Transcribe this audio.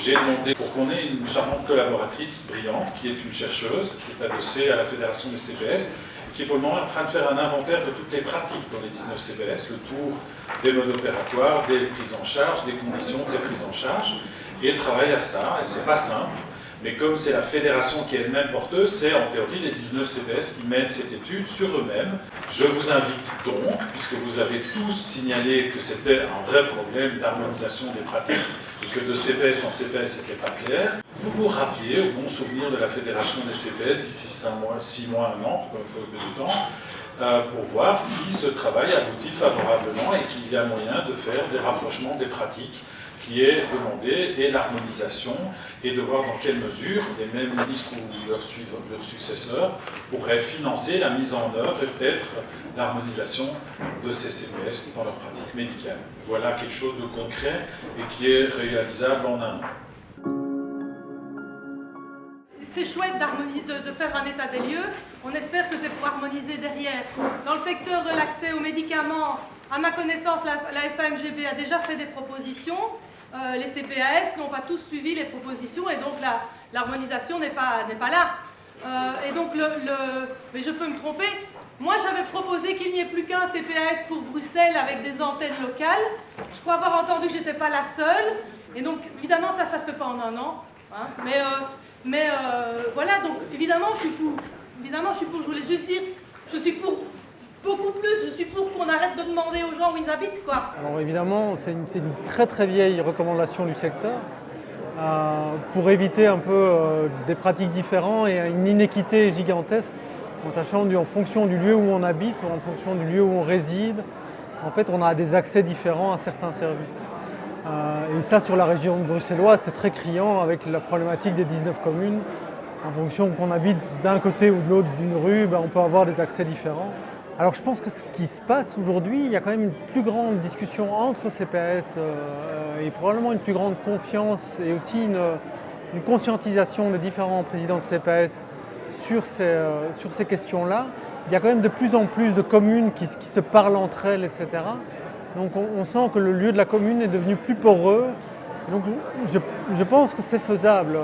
j'ai demandé pour qu'on ait une charmante collaboratrice brillante, qui est une chercheuse, qui est adossée à la Fédération des CPS, qui est pour le moment en train de faire un inventaire de toutes les pratiques dans les 19 CPS, le tour des modes opératoires, des prises en charge, des conditions de ces prises en charge, et elle travaille à ça, et c'est pas simple. Mais comme c'est la fédération qui est elle-même porteuse, c'est en théorie les 19 CPS qui mènent cette étude sur eux-mêmes. Je vous invite donc, puisque vous avez tous signalé que c'était un vrai problème d'harmonisation des pratiques et que de CPS en CPS c'était pas clair, vous vous rappeliez au bon souvenir de la fédération des CPS d'ici 6 mois, 1 an, il faut un peu de temps, pour voir si ce travail aboutit favorablement et qu'il y a moyen de faire des rapprochements des pratiques qui est demandé, et l'harmonisation, et de voir dans quelle mesure les mêmes ministres ou leurs successeurs pourraient financer la mise en œuvre et peut-être l'harmonisation de ces CPS dans leur pratique médicale. Voilà quelque chose de concret et qui est réalisable en 1 an. C'est chouette de faire un état des lieux. On espère que c'est pour harmoniser derrière. Dans le secteur de l'accès aux médicaments, à ma connaissance, la FAMGB a déjà fait des propositions. Les CPAS n'ont pas tous suivi les propositions et donc l'harmonisation n'est pas là. Et donc, mais je peux me tromper, moi j'avais proposé qu'il n'y ait plus qu'un CPAS pour Bruxelles avec des antennes locales. Je crois avoir entendu que je n'étais pas la seule. Et donc évidemment ça ne se fait pas en 1 an. Hein. Mais voilà, donc évidemment je suis pour. Évidemment je suis pour, je voulais juste dire, je suis pour. Beaucoup plus, je suis pour qu'on arrête de demander aux gens où ils habitent, quoi. Alors évidemment, c'est une très très vieille recommandation du secteur pour éviter un peu des pratiques différentes et une inéquité gigantesque en sachant en fonction du lieu où on habite, en fonction du lieu où on réside, en fait on a des accès différents à certains services. Et ça sur la région bruxelloise c'est très criant avec la problématique des 19 communes. En fonction qu'on habite d'un côté ou de l'autre d'une rue, on peut avoir des accès différents. Alors je pense que ce qui se passe aujourd'hui, il y a quand même une plus grande discussion entre CPS et probablement une plus grande confiance et aussi une conscientisation des différents présidents de CPS sur ces questions-là. Il y a quand même de plus en plus de communes qui se parlent entre elles, etc. Donc on sent que le lieu de la commune est devenu plus poreux. Donc je pense que c'est faisable.